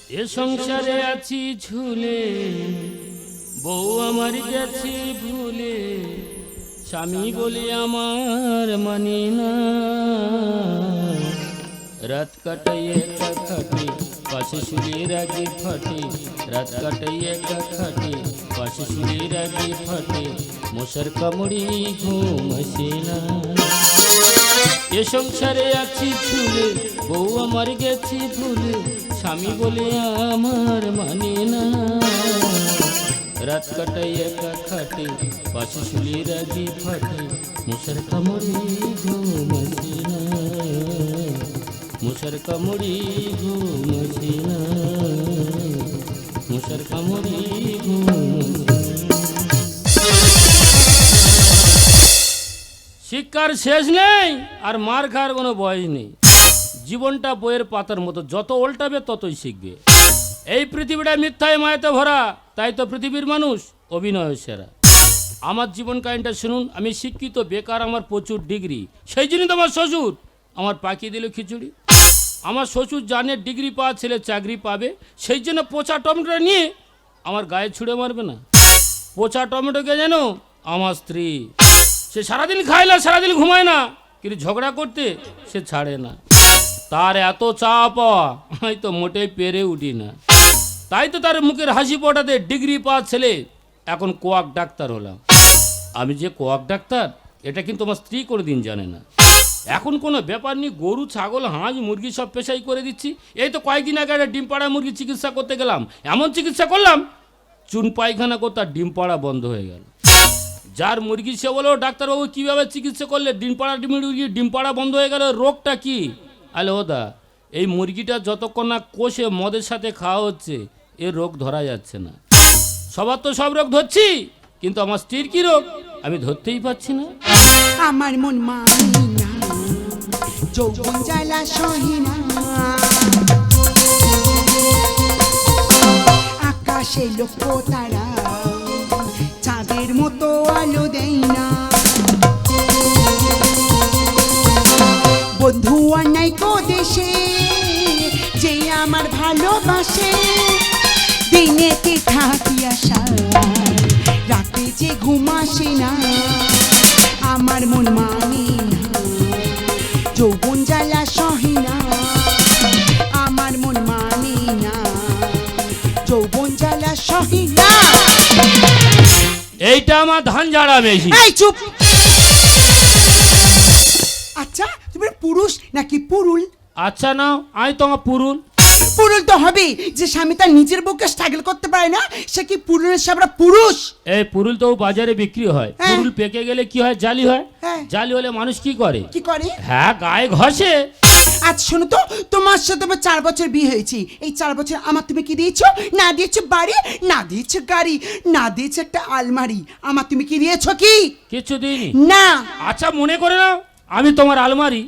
এ সংসারে আছি ঝুলে, বউ আমার গেছে ভুলে, স্বামী বলে আমার মানে না। রাত কাটাই একা খাটে, পাশে শুলির আগে ফাটে। রাত কাটাই একা খাটে, পাশে শুলির আগে ফাটে। মশার কামড়ি ঘুম আসে না। এ সংসারে আছি ঝুলে, বউ আমার গেছে ভুলে, স্বামী বলে আমার মানে না। রাত কাটাই একা খাটে, পাশে শুলির আগে ফাটে। মশার কামড়ি ঘুম আসে না। মশার কামড়ি ঘুম আসে না। মশার কামড়ি ঘুম আসে না। শিক্ষার শেষ নেই, আর মার খাওয়ার কোনো বয়স নেই। জীবনটা বইয়ের পাতার মতো, যত উল্টাবে ততই শিখবে। এই পৃথিবীটা মিথ্যায় মায়াতে ভরা, তাই তো পৃথিবীর মানুষ অভিনয় সেরা। আমার জীবন কাহিনীটা শুনুন। আমি শিক্ষিত, বেকার, আমার প্রচুর ডিগ্রি। সেই জন্যই তো আমার শ্বশুর আমার পাকিয়ে দিল খিচুড়ি। আমার শ্বশুর জানে ডিগ্রি পাওয়া ছেলে চাকরি পাবে, সেই জন্য পচা টমেটো নিয়ে আমার গায়ে ছুঁড়ে মারবে না। পচা টমেটোকে যেন আমার স্ত্রী, সে সারাদিন খায় না, সারাদিন ঘুমায় না, কিন্তু ঝগড়া করতে সে ছাড়ে না। তার এত চা পাওয়া হয়তো মোটেই পেরে উঠি না। তাই তো তার মুখের হাসি ফোটাতে ডিগ্রি পাওয়া ছেলে এখন কোয়াক ডাক্তার হলাম। আমি যে কোয়াক ডাক্তার এটা কিন্তু আমার স্ত্রী কোনো দিন জানে না। এখন কোনো ব্যাপার নেই, গরু, ছাগল, হাঁস, মুরগি সব পেশাই করে দিচ্ছি। এই তো কয়েকদিন আগে একটা ডিম পাড়া মুরগি চিকিৎসা করতে গেলাম, এমন চিকিৎসা করলাম চুন পায়খানা করতে আর ডিম পাড়া বন্ধ হয়ে গেল। যার মুরগি সে বলো, ডাক্তারবাবু কীভাবে চিকিৎসা করলে ডিম পাড়া বন্ধ হয়ে গেল, রোগটা কি? আলে ওদা, এই মুরগিটা যতক্ষণ না কষে মদের সাথে খাওয়া হচ্ছে এর রোগ ধরা যাচ্ছে না। সবার তো সব রোগ ধরছি, কিন্তু আমার স্ত্রীর কি রোগ আমি ধরতেই পারছি না। আমার মন মানি না, যৌবন জ্বালা সহে না। আকাশে লক্ষ্য তারা চাঁদের মতো আলো দেয় না। বন্ধু আর নাই কো দেশে যে আমার ভালোবাসে। দিনেতে থাকি আশা, রাতে যে ঘুম আসে না। আমার মন মানে না, যৌবন জ্বালা সহে না। আমার মন মানে না, যৌবন জ্বালা সহে না। এইটা আমার ধান ঝাড়া মেশিন। এই চুপ। আচ্ছা তুমি পুরুষ নাকি পুরুল? আচ্ছা না, আমি তো আমার পুরুল। পুরুল তো হবে, যে স্বামী তার নিজের বউকে স্ট্রাগল করতে পারে না সে কি পুরুলের সাবরা পুরুষ? এই পুরুল তো বাজারে বিক্রি হয়। হ্যাঁ। পুরুল পেকে গেলে কি হয়? জালি হয়। হ্যাঁ। জালি হলে মানুষ কি করে? কি করে? হ্যাঁ, গায়ে ঘষে। আজ শোনো তো, তোমার সাথে আমার 4 বছর বিয়ে হয়েছে। এই 4 বছর আমার তুমি কি দিয়েছো? না দিয়েছো বাড়ি, না দিয়েছো গাড়ি, না দিয়েছো একটা আলমারি। আমার তুমি কি দিয়েছো? কি কিছু দিইনি। না। আচ্ছা মনে করে নাও আমি তোমার আলমারি।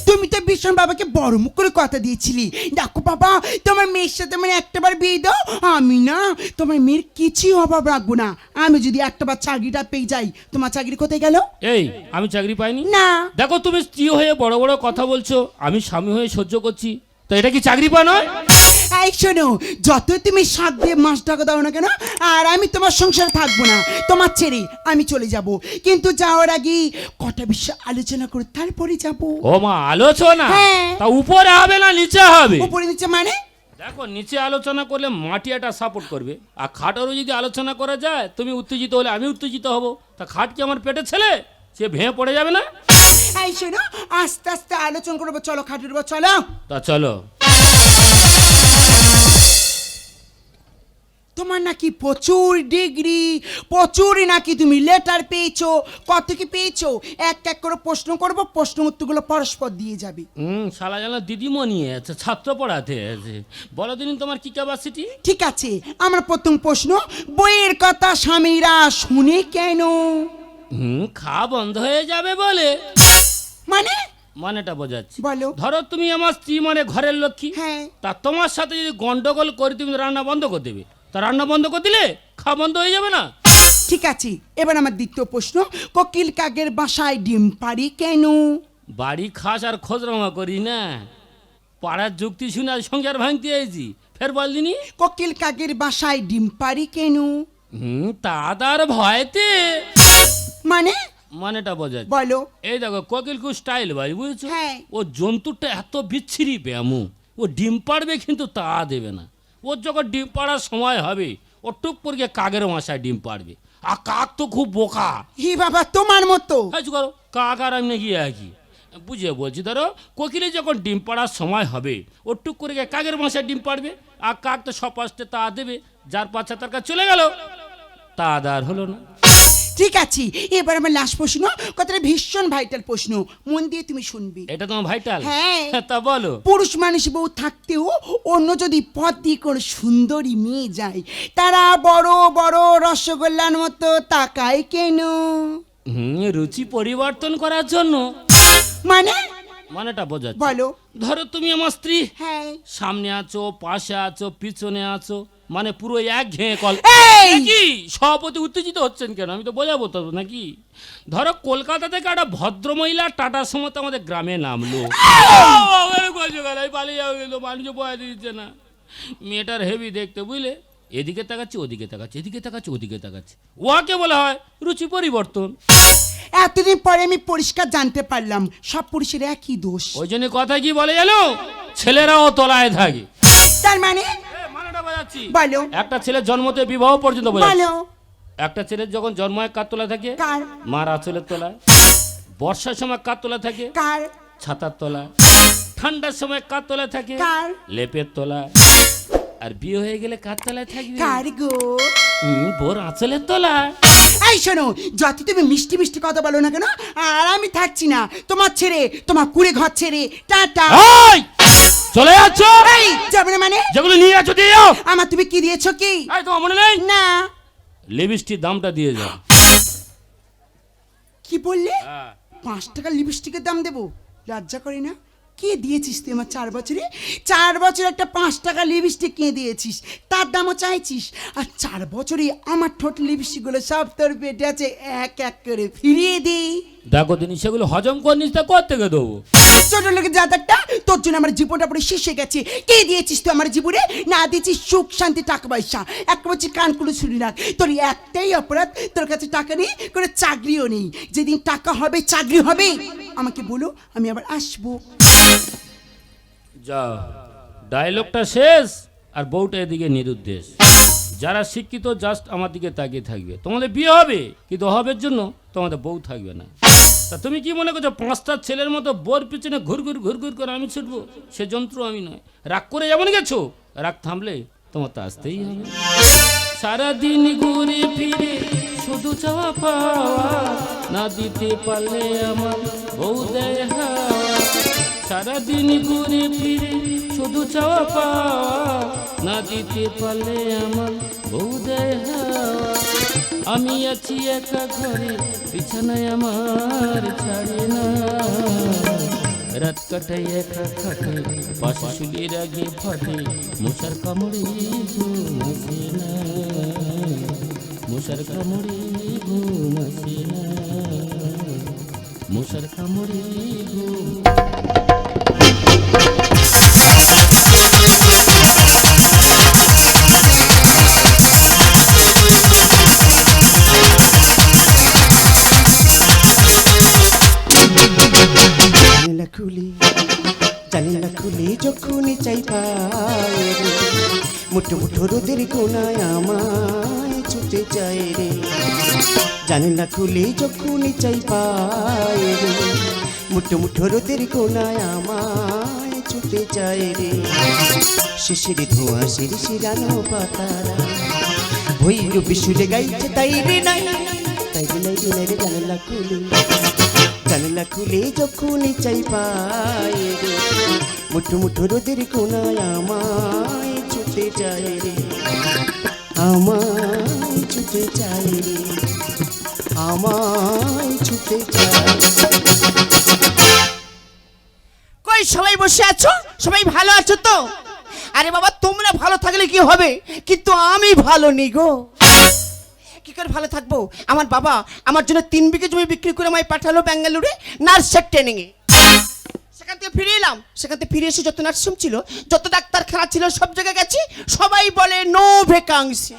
তুমি তো ভীষণ বাবাকে বড় মুখ করে কথা দিয়েছিলি, দেখো বাবা তোমার মেয়ের সাথে মানে একটাবার বিয়ে দাও, আমি না তোমার মেয়ের কিছুই অভাব রাখবো না। আমি যদি একটাবার চাকরিটা পেয়ে যাই, তোমার চাকরি কোথায় গেল? এই আমি চাকরি পাইনি না। দেখো তুমি স্ত্রী হয়ে বড় বড় কথা বলছো, আমি স্বামী হয়ে সহ্য করছি, তো এটা কি চাকরি পা নয়? এই শোনো, যত তুমি 7 দিয়ে মাস টাকা দাও না কেন, আর আমি তোমার সংসারে থাকবো না, তোমার ছেড়ে আমি চলে যাব। কিন্তু যাওয়ার আগে কটা বিষয় আলোচনা করে তারপরে যাব। ও মা, আলোচনা? হ্যাঁ। তা উপরে হবে না নিচে হবে? উপরে নিচে মানে? দেখো নিচে আলোচনা করলে মাটিয়াটা সাপোর্ট করবে, আর খাটেরও যদি আলোচনা করা যায় তুমি উত্তেজিত হলে আমি উত্তেজিত হব, তা খাট কি আমার পেটের ছেলে? সে ভেঙে পড়ে যাবে না? এই শোনো, আস্তে আস্তে আলোচনা করবো, চলো খাটের উপর চলো। তা চলো। তোমার নাকি প্রচুর ডিগ্রি, প্রচুর নাকি তুমি লেটার পেয়েছো। কত কি পেয়েছো? এক এক করে প্রশ্ন করবো, প্রশ্ন উত্তরগুলো পরস্পর দিয়ে যাবে। শালা জানা দিদিমণি আছে, ছাত্র পড়াতে আছে। বলো দিন তোমার কি ক্যাপাসিটি? ঠিক আছে, আমার প্রথম প্রশ্ন, বইয়ের কথা স্বামীরা শুনে কেন? খা বন্ধ হয়ে যাবে বলে। মানে? মানেটা বোঝাচ্ছি। বলো। ধরো তুমি আমার স্ত্রী, মানে ঘরের লক্ষ্মী। হ্যাঁ। তা তোমার সাথে যদি গন্ডগোল করে তুমি রান্না বন্ধ করে দেবে, তা রান্না বন্ধ করে দিলে খাওয়া বন্ধ হয়ে যাবে না? ঠিক আছে, এবার আমার দ্বিতীয় প্রশ্ন, কোকিল কাকের বাসায় ডিম পাড়ি কেন? বাড়ি খাস আর খোঁজ রমা করি না, পাড়ার যুক্তি শুনে আর সংসার ভাঙতে এসেছি। ফের বল দিনি। কোকিল কাকের বাসায় ডিম পারি কেন? তাদার ভয়তে। মানে মানেটা বোঝা বলো। এই দেখো কোকিল খুব স্টাইল ভাই, বুঝেছো? হ্যাঁ। ও জন্তুটা এত বিচ্ছিরি ব্যামু, ও ডিম পাড়বে কিন্তু তা দেবে না। ওর যখন ডিম পাড়ার সময় হবে ও টুক করে কাকের বাসায় ডিম পাড়বে। আর কাক তো খুব বোকা। হি বাবা তোমার মতো। করো কাক আর আমি নাকি একই, বুঝে বলছি। ধরো কোকিলে যখন ডিম পাড়ার সময় হবে ও টুক করে কাকের বাসায় ডিম পাড়বে, আর কাক তো সপাশে তা দেবে, যার পাছা তার কাছে চলে গেল, তা আর হলো না। ঠিক আছে, এবার আমার লাস্ট প্রশ্ন, কথাটা ভীষণ ভাইটাল প্রশ্ন, মন দিয়ে তুমি শুনবি। এটা তোমার ভাইটাল? হ্যাঁ। তা বলো। পুরুষ মানুষ বউ থাকতেও অন্য যদি পথ দিয়ে কোনো সুন্দরী মেয়ে যায়, তারা বড় বড় রসগোল্লার মতো তাকায় কেন? রুচি পরিবর্তন করার জন্য। মানে মানেটা বোঝা বলো। ধরো তুমি আমার স্ত্রী, হ্যাঁ। সামনে আছো, পাশে আছো, পিছনে আছো, মানে পুরো এক ঘেয়ে কল। এই! কি সভাপতি উত্তেজিত হচ্ছেন কেন? আমি তো বোঝাবো তো নাকি। ধরো কলকাতা থেকে একটা ভদ্রমহিলা টাটার সময় আমাদের গ্রামে নামলো, পালিয়ে যাবে কিন্তু মানুষ বয়া দিচ্ছে না। মেয়েটার হেভি দেখতে, বুঝলে, এদিকে তাকাচ্ছে ওদিকে তাকাচ্ছে, এদিকে তাকাচ্ছে ওদিকে তাকাচ্ছে, ওকে বলা হয় রুচি পরিবর্তন। এতদিন পরে আমি পরিষ্কার জানতে পারলাম সব পুরুষের একই দোষ। ওই জন্য কথা কি বলে জানো, ছেলেরাও তলায় থাকে। তার মানে বলো। একটা ছেলের জন্মতে বিবাহ পর্যন্ত বলো। একটা ছেলের যখন জন্ম হয় কার তলায় থাকে? কার? মার আঁচলের তলায়। বর্ষার সময় কার তলায় থাকে? কার? ছাতার তলায়। ঠান্ডার সময় কার তলায় থাকে? কার? লেপের তলায়। আর বিয়ে হয়ে গেলে কার তলায় থাকবে? কার গো? বোর আঁচলের তলায়। এই শোনো, যত তুমি মিষ্টি মিষ্টি কথা বলো না কেন, আর আমি থাকছি না তোমার ছেড়ে, তোমার কুড়ে ঘর ছেড়ে। টাটা। চলে যাচ্ছ? এই যাবে না মানে? যেগুলো নিয়ে যাচ্ছ দিয়ে যাও। আমার তুমি কি দিয়েছো কি? তোমার মনে নেই? না। লিপস্টিক দামটা দিয়ে যাও। কি বললে? 5 টাকা লিপস্টিকের দাম দেবো? লজ্জা করে না? কে দিয়েছিস তুই আমার 4 বছরে? 4 বছর একটা 5 টাকা লিপস্টিক কিনে দিয়েছিস, তার দামও চাইছিস? আর 4 বছরে আমার ঠোঁট লিপস্টিকগুলো সব তোর পেটে আছে, এক এক করে ফিরিয়ে দিই। দেখো দিন সেগুলো হজম করিস, তা কোথা থেকে দেবো? ছোট লোকের জাতারটা, তোর জন্য আমার জীবনটা পুরো শেষ হয়ে গেছে। কে দিয়েছিস তুই আমার জীবনে? না দিয়েছিস সুখ শান্তি টাকা পয়সা। এক বছর কানকুলো শুনি রাখ, তোর একটাই অপরাধ, তোর কাছে টাকা নেই, কোনো চাকরিও নেই। যেদিন টাকা হবে, চাকরি হবে, আমাকে বলো, আমি আবার আসবো। যা, ডায়লগটা শেষ, আর বউটা এদিকে নিরুদ্দেশ। যারা শিক্ষিত জাস্ট আমার দিকে তাকিয়ে থাকবে। তোমাদের বিয়ে হবে, কিন্তু হবের জন্য তোমাদের বউ থাকবে না। তা তুমি কি মনে করছো 5টা ছেলের মতো বোর পিছনে ঘুরঘুর ঘুরঘুর করে আমি ছুটবো? সে যন্ত্র আমি নয়। রাগ করে যেমন গেছো, রাগ থামলে তোমার তো আসতেই হবে। সারাদিন ঘুরে ফিরে শুধু চাওয়া পাওয়া, না দিতে পারলে আমার বউ দেয় হাওয়া। সারাদিন ঘুরে ফিরে শুধু চাওয়া পাওয়া, না দিতে পারলে আমার বউ দেয় হাওয়া। আমি আছি একা ঘরে, বিছানায় আমার ছাড়ে না। রাত কাটাই একা খাটে, পাশে শুলির আগে ফাটে, মশার কামড়ে ঘুম আসে না। মশার কামড়ে ঘুম আসে না। মশার কামড়ে ঘুম। জানিলা খুলে যখনই চাই পায় রে, মুঠো মুঠো রোদের কোনায় আমায় ছুটে যায় রে। জানিলা খুলে যখনই চাই পায় রে, মুঠো মুঠো রোদের কোনায় আমায় ছুটে যায় রে। শিশির ধোঁয়া শিরানো পাতারা ভৈরবী সুরে গাইছে তাই রে নাই, তাই রে নাই রে নাই রে। জানিলা খুলে, জানলা খুলে যখনই চাই পায় রে, মুঠো মুঠো রোদের কোনায় আমায় ছুটে যায় রে। আমায় ছুটে যায় রে, আমায় ছুটে যায়। কই সবাই বসে আছো? সবাই ভালো আছো তো? আরে বাবা, তোমরা ভালো থাকলে কি হবে, কিন্তু আমি ভালো নেই গো। কি করে ভালো থাকবো? আমার বাবা আমার জন্য 3 বিঘে জমি বিক্রি করে আমায় পাঠালো ব্যাঙ্গালোরে নার্সের ট্রেনিংয়ে। সেখান থেকে ফিরে এলাম, সেখান থেকে ফিরে এসে যত নার্সিং ছিল, যত ডাক্তারখানা ছিল, সব জায়গায় গেছি, সবাই বলে নো ভ্যাকান্সি।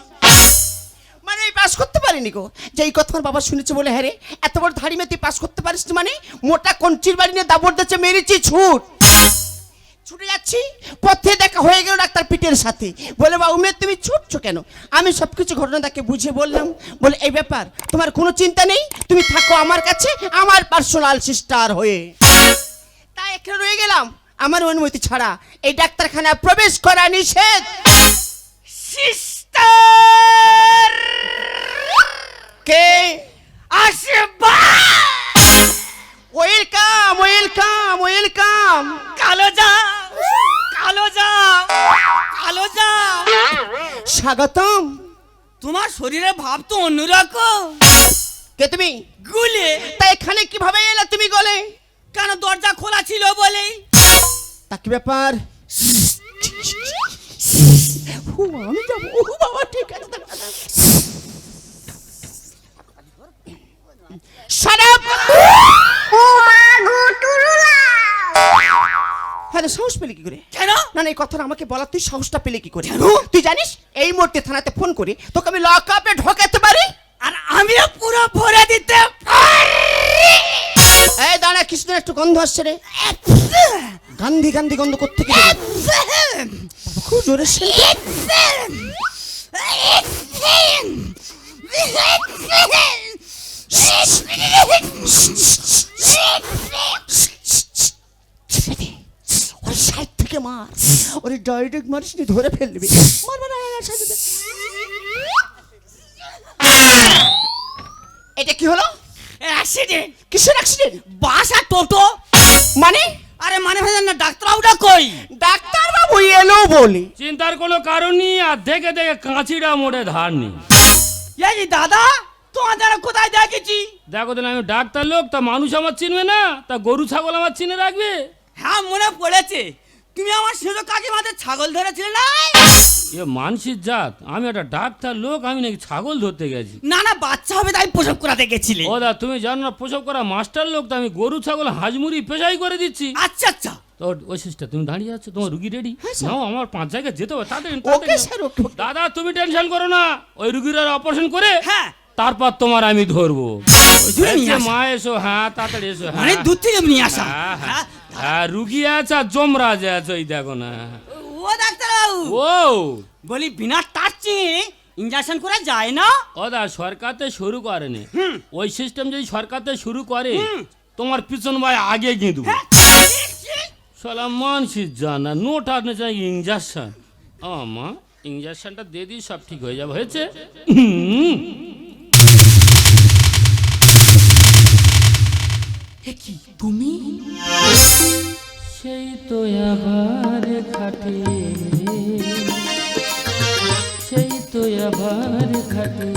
মানে আমি পাস করতে পারিনি গো। যে এই কথা আমার বাবা শুনেছে বলে, হ্যাঁ রে এত বড় ধাড়ি মেয়ে তুই পাস করতে পারিস না, মানে মোটা কঞ্চির বাড়ি নিয়ে দাবড় দিচ্ছে, মেরেছি ছুটে যাচ্ছি, পথে দেখা হয়ে গেল ডাক্তার পিটের সাথে। বলে বাবু মেয়ে তুমি ছুটছো কেন? আমি সব কিছু ঘটনা তাকে বুঝিয়ে বললাম। বলে এই ব্যাপার, তোমার কোনো চিন্তা নেই, তুমি থাকো আমার কাছে আমার পার্সোনাল সিস্টার হয়ে। তাই এখানে রয়ে গেলাম আমার অনুমতি ছাড়া এই ডাক্তারখানায় প্রবেশ করা নিষেধ। সিস্টার কে আসবা? Welcome welcome welcome. কালো যা, কালো যা, কালো যা। স্বাগতম। তোমার শরীরের ভাব তো অন্যরকম। কে তুমি? গুলে। তা এখানে কিভাবে এলে তুমি গলে? কেন দরজা খোলা ছিল বলে? তা কি ব্যাপার? আমি যাবো। বাবা ঠিক আছে। Shut up! হ্যাঁ সাহস পেলে কি করে? কেন? না না এই কথাটা আমাকে বলা, তুই সাহসটা পেলে কি করে? তুই জানিস এই মুহূর্তে থানাতে ফোন করে তোকে আমি লক আপে ঢোকাতে পারি, আর আমিও পুরো ভরে দিতে পারি। এই দাঁড়া, কৃষ্ণের একটু গন্ধ আসছে রে। গান্ধী গান্ধী গন্ধ কোত্থেকে খুব জোরে সাইড থেকে মার, ওরে ডাইরেক্ট মারিস নি, ধরে ফেলবি। এটা কি হলো? অ্যাক্সিডেন্ট। কিসের অ্যাক্সিডেন্ট? বাস আর টোটো। মানে? আরে মানে ভাই না, ডাক্তারবাবুটা কই? ডাক্তার বাবু এলো বলে। চিন্তার কোনো কারণ নেই, আর দেখে দেখে কাঁচিটা মোড়ে ধার নেই। এই দাদা তোমাদের কোথায় দেখেছি? দেখো দিন আমি ডাক্তার লোক, তা মানুষ আমার চিনবে না, তা গরু ছাগল আমার চিনে রাখবে? হ্যাঁ মনে পড়েছে, তুমি আমার সেজো কাকিমাদের ছাগল ধরেছিলে না? এ মানসির জাত, আমি একটা ডাক্তার লোক, আমি নাকি ছাগল ধরতে গেছি? না না বাচ্চা হবে তাই প্রসব করাতে গেছিলে। ও দা তুমি জানো না প্রসব করা মাস্টার লোক, তো আমি গরু ছাগল হাজমুড়ি পেশাই করে দিচ্ছি। আচ্ছা আচ্ছা। তো ওই সিস্টার তুমি দাঁড়িয়ে আছো, তোমার রুগী রেডি? নাও, আমার 5 জায়গায় যেতে হবে তাড়াতাড়ি, ওকে তাড়াতাড়ি। Sir okay. দাদা তুমি টেনশন করো না, ওই রুগীর অপারেশন করে হ্যাঁ তারপর তোমার আমি ধরবো। জন্য নিয়ে এই যে আসা। মা এসো, হ্যাঁ তাড়াতাড়ি এসো। হ্যাঁ অনেক দূর থেকে নিয়ে আসা। হ্যাঁ, হ্যাঁ, হ্যাঁ, রুগী আছে আর যমরাজ আছে, ওই দেখো না। ও ডাক্তারবাবু ও বলি বিনা টাচিং ইনজেকশন করা যায় না? ও দা সরকারতে শুরু করেনি, ওই সিস্টেম যদি সরকারতে শুরু করে তোমার পিছন ভাই আগে গিয়ে দেবো। শালা মানসির জানা নোট আর না চাই ইঞ্জেকশন। মা ইঞ্জেকশনটা দিয়ে দিই, সব ঠিক হয়ে যাবে। হয়েছে? কি তুমি? সেই তো আবার খাটে, সেই তো আবার খাটে,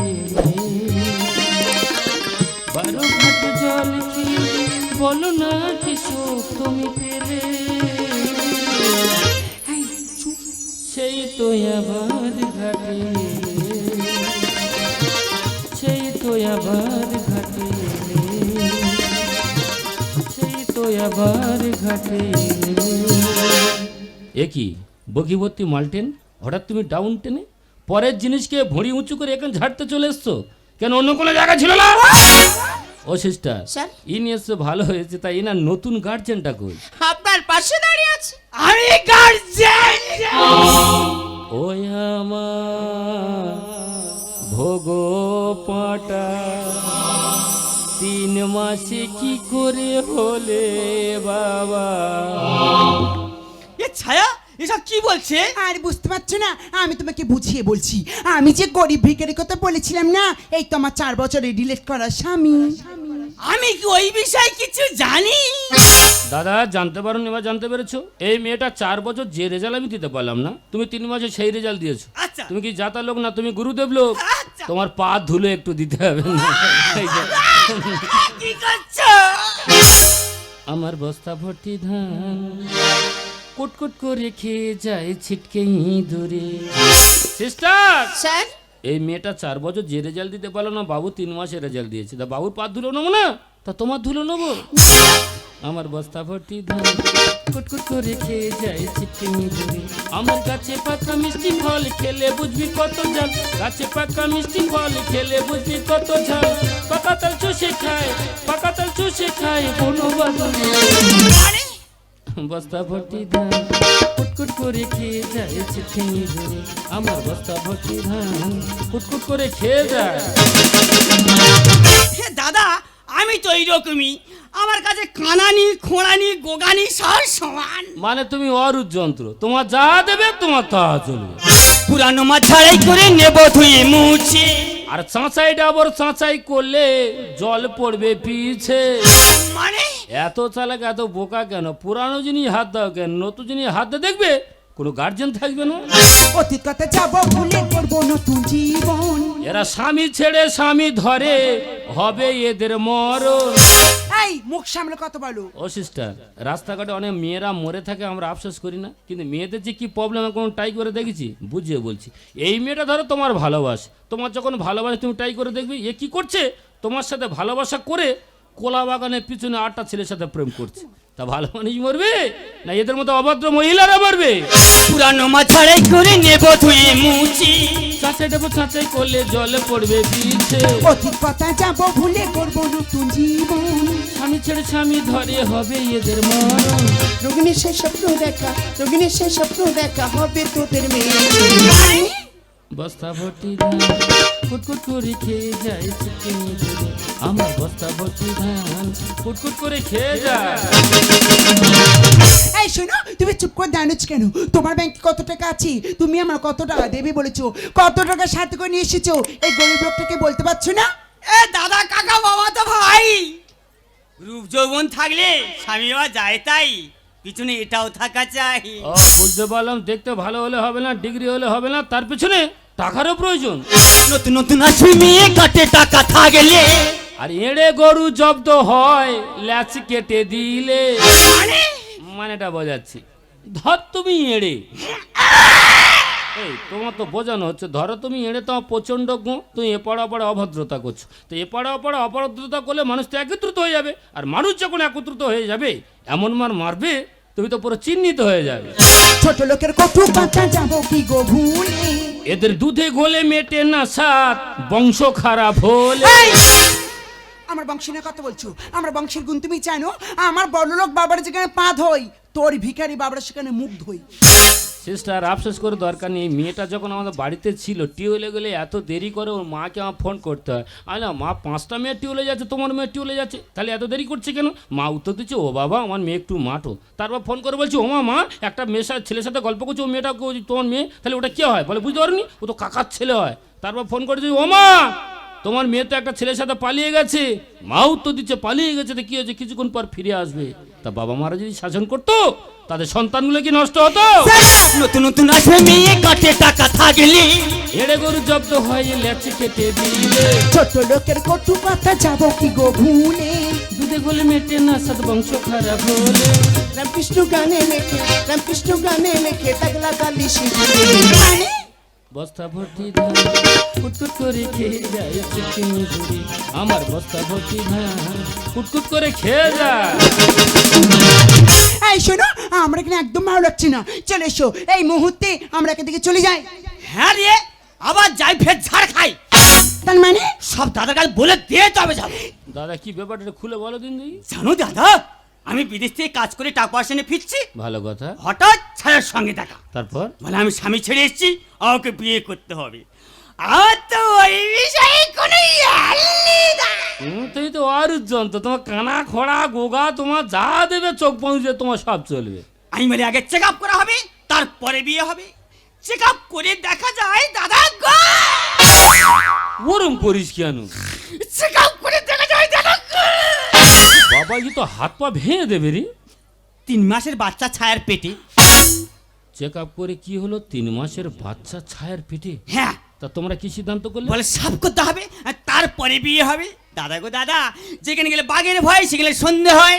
12 ঘাট জল কি বলো না কি সুখ তুমি পেলে, সেই তো আবার ঘাটে, সেই তো আবার ঘাটে, সেই তো আবার ঘাটে। এ কি বগিবর্তী মালটেন, হঠাৎ তুমি ডাউন টেনে পরের জিনিসকে ভড়ি উঁচু করে এখানে ঝাড়তে চলে এসছো কেন? অন্য কোনো জায়গা ছিল না? ও সিস্টার স্যার? ইনি এসছে ভালো হয়েছে, তাই এনার নতুন গার্জেনটা কই? আপনার পাশে দাঁড়িয়ে আছে। আমি গার্জেন। ওই আমার ভোগ পাটা 3 মাসে কি করে হলে বাবা? এ ছায়া এসব কি বলছে? আর বুঝতে পারছো না, আমি তোমাকে বুঝিয়ে বলছি। আমি যে গরিব ভিখারির কথা বলেছিলাম না, এই তো আমার 4 বছরে ডিলেট করা স্বামী। আমি কি ওই বিষয়ে কিছু জানি? দাদা জানতে পারো, এবার জানতে পেরেছো? এই মেয়েটা 4 বছর যে রেজাল্ট আমি দিতে পারলাম না, তুমি 3 মাসে সেই রেজাল্ট দিয়েছো। আচ্ছা। তুমি কি জাতা লোক না, তুমি গুরুদেব লোক। আচ্ছা। তোমার পা ধুলো একটু দিতে হবে না? এই যে, কি করছো? আমার বস্তা ভর্তি ধান কুটকুট করে খেয়ে যায় ছিটকে দূরে। Sister sir? এই মেয়েটা 4 বছর যে রেজাল্ট দিতে পারলো না, বাবু 3 মাসে রেজাল্ট দিয়েছে। তা বাবুর পা ধুলো নেবো না, তা তোমার ধুলো নেবো? আমার বস্তা ভর্তি ধান কুটকুট করে খেয়ে যায় চিকচিমি ধরে আমার গাছে পাকা মিষ্টি ফল খেলে বুঝবি কত ঝাল গাছে পাকা মিষ্টি ফল খেলে বুঝবি কত ঝাল পাকা তাল চুষে খায় বনো বাগানে বস্তা ভর্তি ধান কুটকুট করে খেয়ে যায় চিকচিমি ধরে আমার বস্তা ভর্তি ধান কুটকুট করে খেয়ে যায়। হে দাদা, আমি তো এইরকমই, আমার কাছে কানানি খোঁড়ানি গোগানি সব সমান। মানে তুমি অরুদ যন্ত্র, তোমার যা দেবে তোমার তা চলবে। পুরানো মাছ ঝাড়াই করে নেব ধুয়ে মুছে। আর চাঁচাইটা আবার চাঁচাই করলে জল পড়বে পিছে। মানে এত চালাক এত বোকা কেন? পুরানো জিনিস হাত দাও কেন? নতুন জিনিস হাত দিয়ে দেখবে কোনো গার্জেন থাকবে না। অতীত কথা যাবো ভুলে করবো নতুন জীবন। এরা স্বামী ছেড়ে স্বামী ধরে, হবে এদের মরণ। এই মুখ সামনে কত বলো। ও সিস্টার, রাস্তাঘাটে অনেক মেয়েরা মরে থাকে, আমরা আফসোস করি না, কিন্তু মেয়েদের যে কি প্রবলেম কোনো টাই করে দেখেছি? বুঝিয়ে বলছি। এই মেয়েটা ধরো তোমার ভালোবাসে, তোমার যখন ভালোবাসে তুমি টাই করে দেখবে এ কি করছে, তোমার সাথে ভালোবাসা করে কোলা বাগানের পিছনে 8টা ছেলের সাথে প্রেম করছে। তা ভালো মানুষ মরবে না এদের মতো অভদ্র মহিলারা মরবে? পুরানো মাছ ঝাড়াই করে নেব ধুয়ে মুছে। চাঁচাই করলে জলে পড়বে পিছে। অতীত কথা যাবো ভুলে করবো নতুন জীবন। স্বামী ছেড়ে স্বামী ধরে, হবে এদের মরণ। রোগিণীর সেই স্বপ্ন দেখা, রোগিণীর সেই স্বপ্ন দেখা হবে তোদের মেয়ে। বস্তা ভর্তি ধান কুটকুট করে খেয়ে যায় চিকচিমি ধরে আমার বস্তা ভর্তি ধান কুটকুট করে খেয়ে যায়। এই শোনো, তুমি চুপ করে দাঁড়াচ্ছ কেন? তোমার ব্যাংকে কত টাকা আছে? তুমি আমার কত টাকা দেবে বলেছো? কত টাকা সাথে করে নিয়ে এসেছো? এই গরিব লোকটাকে বলতে পারছো না? এ দাদা কাকা বাবা তো ভাই, রূপ যৌবন থাকলে স্বামী বাবা যায় তাই, পিছনে এটাও থাকা চাই। ও বুঝতে পারলাম, দেখতে ভালো হলে হবে না, ডিগ্রি হলে হবে না, তার পেছনে টাকারও প্রয়োজন। নতুন নতুন আসবে মেয়ে কাটে টাকা থাকলে। আর এড়ে গরু জব্দ হয় ল্যাচ কেটে দিলে। মানেটা বোঝাচ্ছি, ধর তুমি এড়ে, এই তোমার তো বোঝানো হচ্ছে, ধরো তুমি এড়ে, তোমার প্রচণ্ড গো, তুমি এপাড়া ওপাড়া অভদ্রতা করছো। তো এপাড়া ওপাড়া অভদ্রতা করলে মানুষ তো একত্রিত হয়ে যাবে, আর মানুষ যখন একত্রিত হয়ে যাবে এমন মার মারবে তুমি তো পুরো চিহ্নিত হয়ে যাবে। ছোট লোকের কটু কথা যাবো কি গো ভুলে। এদের দুধে গোলে মেটে না স্বাদ, বংশ খারাপ হলে। এই! আমার বংশের নিয়ে কথা বলছো? আমার বংশের গুণ তুমি জানো? আমার বড়লোক বাবার যেখানে পা ধোই, তোর ভিখারি বাবার সেখানে মুখ ধোই। সিস্টার আফসোস করে দরকার নেই, মেয়েটা যখন আমাদের বাড়িতে ছিল টিউলে গেলে এত দেরি করে ওর মাকে আমার ফোন করতে হয়। না মা 5টা মেয়ে টিউলে যাচ্ছে, তোমার মেয়ে টিউলে যাচ্ছে, তাহলে এত দেরি করছে কেন? মা উত্তর দিচ্ছে, ও বাবা আমার মেয়ে একটু মাঠো। তারপর ফোন করে বলছি, ও মা একটা মেয়ের সাথে ছেলের সাথে গল্প করছে, ও মেয়েটা তোমার মেয়ে, তাহলে ওটা কে হয়? বলে বুঝতে পারোনি, ও তো কাকার ছেলে হয়। তারপর ফোন করেছি, ও মা তোমার মেয়ে তো একটা ছেলের সাথে পালিয়ে গেছে। মা উত্তর দিচ্ছে, পালিয়ে গেছে তো কি হয়েছে, কিছুক্ষণ পর ফিরে আসবে। তা বাবা মারা যদি শাসন করতো তাদের সন্তানগুলো কি নষ্ট হতো? নতুন নতুন আসবে মেয়ে কাটে টাকা থাকলে। এড়ে গরু জব্দ হয় লেচে কেটে দিলে। ছোট লোকের কটু কথা যাবো কি গো ভুলে। দুধে গোলে মেটে না সাত বংশ খারাপ হলে। রামকৃষ্ণ গানে লেখে, রামকৃষ্ণ গানে লেখে তাগলা গালি শিখে। বস্তা ভর্তি ধান কুটকুট করে খেয়ে যায় চিকচিমি ধরে আমার বস্তা ভর্তি ধান কুটকুট করে খেয়ে যায়। এই শোনো, আমরা এখানে একদম ভালো লাগছে না, চলে এসো এই মুহূর্তে আমরা এখান থেকে চলে যাই। হ্যাঁ রে, আবার যাই ফের ঝাড় খাই। তার মানে সব দাদা কাল বলে দিয়ে তবে যাবো। দাদা কি ব্যাপারটা খুলে বলো দিন দেখি। জানো দাদা, আমি বিদেশ থেকে কাজ করে টাকা পয়সা নিয়ে ফিরছি, ভালো কথা। হঠাৎ ছায়ার সঙ্গে দেখা। তারপর বলে আমি স্বামী ছেড়ে এসেছি, আমাকে বিয়ে করতে হবে। আর তো ওই বিষয়ে কোনো তুই তো অরুদ যন্ত্র, তোমার কানা খোড়া গোগা তোমার যা দেবে চোখ পৌঁছে তোমার সব চলবে। আমি বলে আগে চেক আপ করা হবে, তারপরে বিয়ে হবে। চেক আপ করে দেখা যায় দাদা গো, ওরম করিস কেন? চেক আপ করে দেখা যায় দাদা গো, বাবা কি তো হাত পা ভেঙে দেবে রে। 3 মাসের বাচ্চা ছায়ার পেটে। চেক আপ করে কি হলো? 3 মাসের বাচ্চা ছায়ার পেটে। হ্যাঁ, তা তোমরা কি সিদ্ধান্ত করলে? বলে সাফ করতে হবে আর তারপরে বিয়ে হবে। দাদা গো দাদা, যেখানে গেলে বাঘের ভয় সেখানে সন্ধে হয়।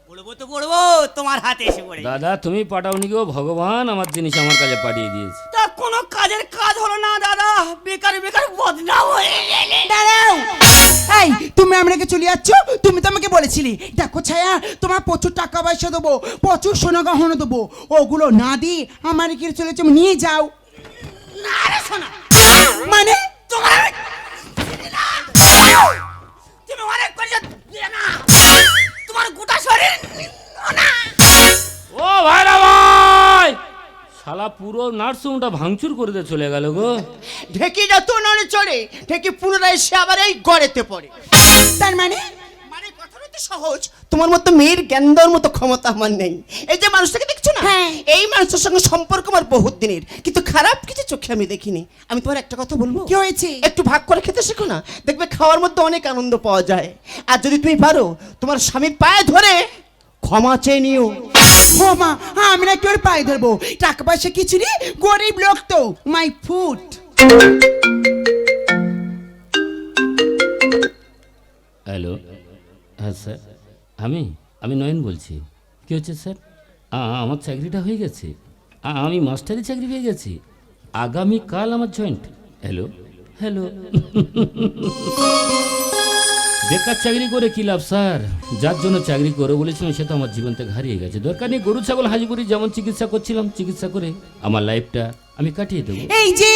পড়বো তো পড়বো, তোমার হাতে এসে পড়ে। দাদা তুমি পাঠাওনি গো, ভগবান আমার জিনিস আমার কাছে পাঠিয়ে দিয়েছে। তা কোনো কাজের কাজ হলো না দাদা, বেকার বেকার বদনাম হয়ে গেলে। দাঁড়াও, এই তুমি আমাকে চলে যাচ্ছ, তুমি তো আমাকে বলেছিলে দেখো ছায়া তোমার প্রচুর টাকা পয়সা দেবো, প্রচুর সোনা গহনা দেবো, ওগুলো না দিয়ে আমার কি চলেছে নিয়ে যাও। না রে শোনা, মানে তোমার তুমি অনেক করেছো দিলে না, তোমার গোটা শরীর না। ও ভাইরা ভাই, শালা পুরো নার্সিংটা ভাঙচুর করে দিয়ে চলে গেল গো। ঢেকি যত নড়ে চড়ে ঢেকি পুনরায় সে আবার এই গড়েতে পড়ে। তার মানে মানে কথাটা তো সহজ, তোমার মতো মেয়ের জ্ঞান দেওয়ার মতো ক্ষমতা আমার নেই। এই যে মানুষটাকে দেখছো না, হ্যাঁ। এই মানুষটার সঙ্গে সম্পর্ক আমার বহুত দিনের, কিন্তু খারাপ কিছু চোখে আমি দেখিনি। আমি তোমার একটা কথা বলবো, কি হয়েছে? একটু ভাগ করে খেতে শেখো না, দেখবে খাওয়ার মধ্যে অনেক আনন্দ পাওয়া যায়। আর যদি তুমি পারো তোমার স্বামীর পায়ে ধরে ক্ষমা চেয়ে নিও। ও মা, আমি না একটু ওর পায়ে ধরবো, টাকা পয়সা কিছু নেই, গরিব লোক তো, মাই ফুট। হ্যালো, হ্যাঁ স্যার, আমি নয়ন বলছি। কী হচ্ছে স্যার? আমার চাকরিটা হয়ে গেছে, আমি মাস্টারি চাকরি পেয়ে গেছি, আগামীকাল আমার জয়েন্ট। হ্যালো হ্যালো বেকার চাকরি করে কী লাভ স্যার? যার জন্য চাকরি করে বলেছিলাম সে তো আমার জীবন থেকে হারিয়ে গেছে। দরকার নেই, গরু ছাগল হাজিপুরি যেমন চিকিৎসা করছিলাম, চিকিৎসা করে আমার লাইফটা আমি কাটিয়ে দেবো। এই যে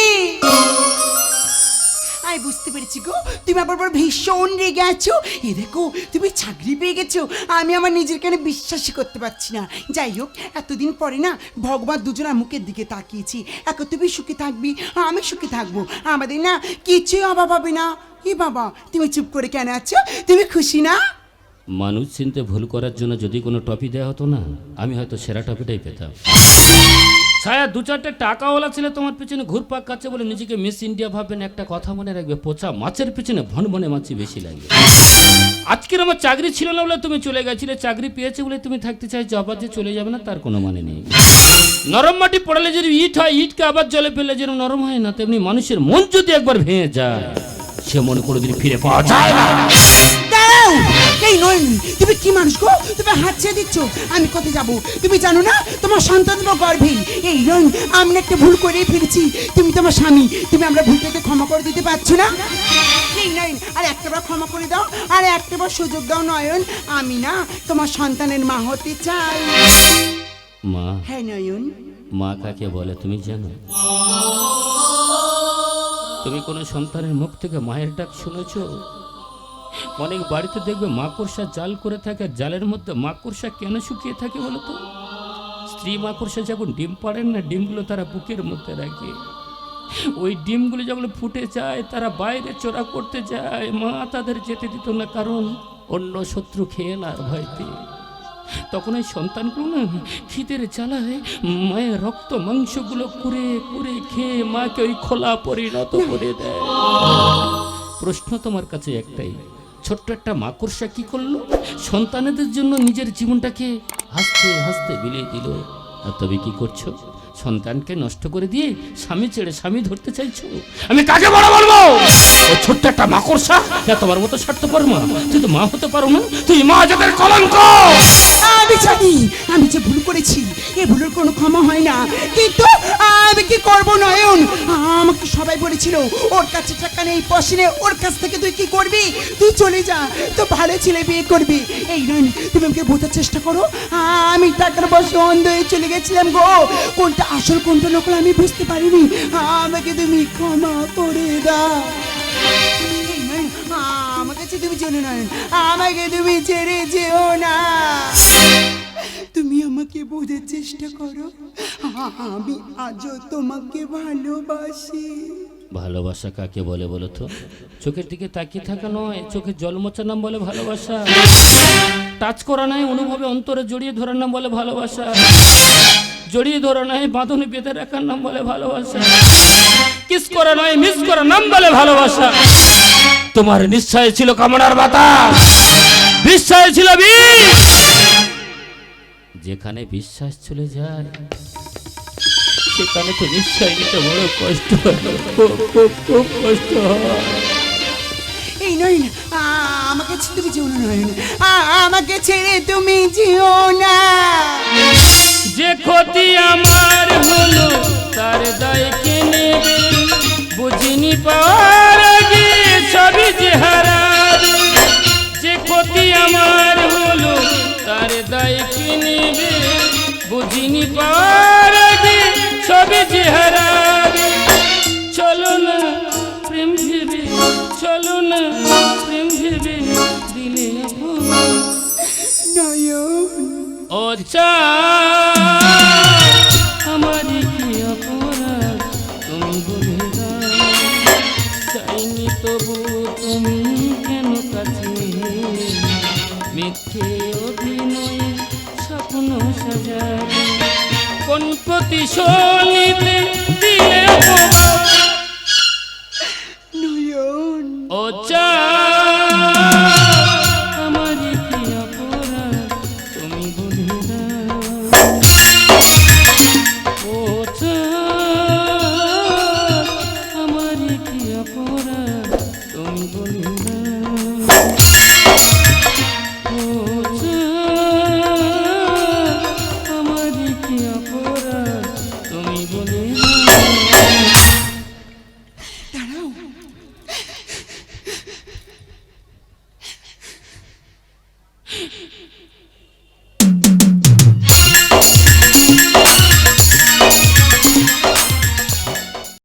আমি বুঝতে পেরেছি গো, তুমি আবার বড় ভীষণ রেগে আছো। এ দেখো তুমি চাকরি পেয়ে গেছো, আমি আমার নিজের কানে বিশ্বাসই করতে পারছি না। যাই হোক, এতদিন পরে না ভগবান দুজনের মুখের দিকে তাকিয়েছি, এখন তুমি সুখে থাকবি, আমি সুখে থাকবো, আমাদের না কিছুই অভাব হবে না। এ বাবা, তুমি চুপ করে কেন আছো? তুমি খুশি না? মানুষ চিনতে ভুল করার জন্য যদি কোনো টপি দেওয়া হতো না, আমি হয়তো সেরা টপিটাই পেতাম। ছায়া, দু চারটে টাকাওয়ালা ছেলে তোমার পেছনে ঘুরপাক কাচ্ছে বলে নিজেকে মিস ইন্ডিয়া ভাববেন। একটা কথা মনে রাখবে, পচা মাছের পেছনে ভনভনে মাছি বেশি লাগবে। আজকের আমার চাকরি ছিল না বলে তুমি চলে গেছিলে, চাকরি পেয়েছে বলে তুমি থাকতে চাইছো, আবার যে চলে যাবে না তার কোনো মানে নেই। নরম মাটি পড়ালে যদি ইট হয়, ইটকে আবার জলে ফেললে যেন নরম হয় না, তেমনি মানুষের মন যদি একবার ভেঙে যায় সে মনে কোনোদিন ফিরে পাওয়া যায় না। দাঁড়াও, এই নয়, তুমি কি মানুষ গো? তুমি হাত ছেড়ে দিচ্ছ, আমি কোথায় যাবো তুমি জানো না? তোমার সন্তান তোমার গর্ভে। এই নয়, আমি একটা ভুল করে ফেলেছি, তুমি তোমার স্বামী, তুমি আমরা ভুলটাকে ক্ষমা করে দিতে পারছো না? এই নয়, আর একটাবার ক্ষমা করে দাও, আর একটাবার সুযোগ দাও নয়ন, আমি না তোমার সন্তানের মা হতে চাই। মা? হ্যাঁ নয়ন। মা কাকে বলে তুমি জানো? তুমি কোনো সন্তানের মুখ থেকে মায়ের ডাক শুনেছো? অনেক বাড়িতে দেখবে মাকড়সা জাল করে থাকে, জালের মধ্যে মাকড়সা কেন শুকিয়ে থাকে বলো তো? স্ত্রী মাকড়সা যখন ডিম পাড়েন না, ডিমগুলো তারা বুকের মধ্যে রাখে, ওই ডিমগুলো যখন ফুটে যায় তারা বাইরে চোরা করতে যায়, মা তাদের যেতে দিত না, কারণ অন্য শত্রু খেয়ে না ভয়তে। তখন ওই সন্তানগুলো না খিদের জ্বালায় মায়ের রক্ত মাংসগুলো কুড়ে কুড়ে খেয়ে মাকে ওই খোলা পরিণত করে দেয়। প্রশ্ন তোমার কাছে একটাই, ছোট্ট একটা মাকড়সা কি করলো? সন্তানদের জন্য নিজের জীবনটাকে হাসতে হাসতে বিলিয়ে দিল। আর তবে কি করছো? সন্তানকে নষ্ট করে দিয়ে স্বামী ছেড়ে স্বামী ধরতে চাইছো। আমি কাকে বড় বলবো? ও ছোট্ট একটা মাকড়সা, তোমার মতো স্বার্থপর মা, তুই তো মা হতে পারো না, তুই মা জাতের কলঙ্ক। আমি জানি আমি যে ভুল করেছি, এ ভুলের কোনো ক্ষমা হয় না, কিন্তু আমি কি করবো নয়ন? আমাকে সবাই বলেছিল ওর কাছে টাকা নেই, পয়সা নেই, ওর কাছ থেকে তুই কি করবি? তুই চলে যা, তো ভালো ছেলে বিয়ে করবি। এই নয়ন, তুমি আমাকে বোঝার চেষ্টা করো, আমি টাকার বসে অন্ধ হয়ে চলে গেছিলাম গো, কোনটা আসল কোনটা নকল আমি বুঝতে পারিনি, আমাকে তুমি ক্ষমা করে দাও। এই নয়ন, আমার কাছে তুমি চলে নয়ন, আমাকে তুমি ছেড়ে যেও না, তুমি আমাকে বোঝার চেষ্টা করো, আমি আজও তোমাকে ভালোবাসি। ভালোবাসা কাকে বলে বলো তো? চোখের দিকে তাকিয়ে থাকা নয়, চোখের জল মোছার নাম বলে ভালোবাসা। টাচ করা নয়, অনুভবে অন্তরে জড়িয়ে ধরার নাম বলে ভালোবাসা। জড়িয়ে ধরা নয়, বাঁধনে বেঁধে রাখার নাম বলে ভালোবাসা। কিস করা নয়, মিস করার নাম বলে ভালোবাসা। তোমার নিশ্চয় ছিল কামনার বাতাস, বিশ্বাস ছিল বিষ। যেখানে বিশ্বাস চলে যায় সেখানে তো নিশ্চয় নিতে বড় কষ্ট হয়, খুব কষ্ট হয়। এই নয়, আমাকে তুমি যেও না নয়ন, আমাকে ছেড়ে তুমি যেও না। যে ক্ষতি আমার হলো তার দায় কে নেবে? বুঝিনি পাওয়ার আগে সবই যে হারাবে। আমার হলো তার দায় কি নিবে বুঝিনি পার আগে সবে যে হারাবে চলো না প্রেম ভেবে চলো না প্রেম ভেবে দিলে অপমান ও আমারই কি অপরাধ তুমি বলে দাও চাইনি তবু তুমি কেন কাছে মিথ্যে অভিনয়ে স্বপ্ন সাজাবে কোন প্রতিশোধ দিলে ও আমারই কি অপরাধ তুমি বলে দাও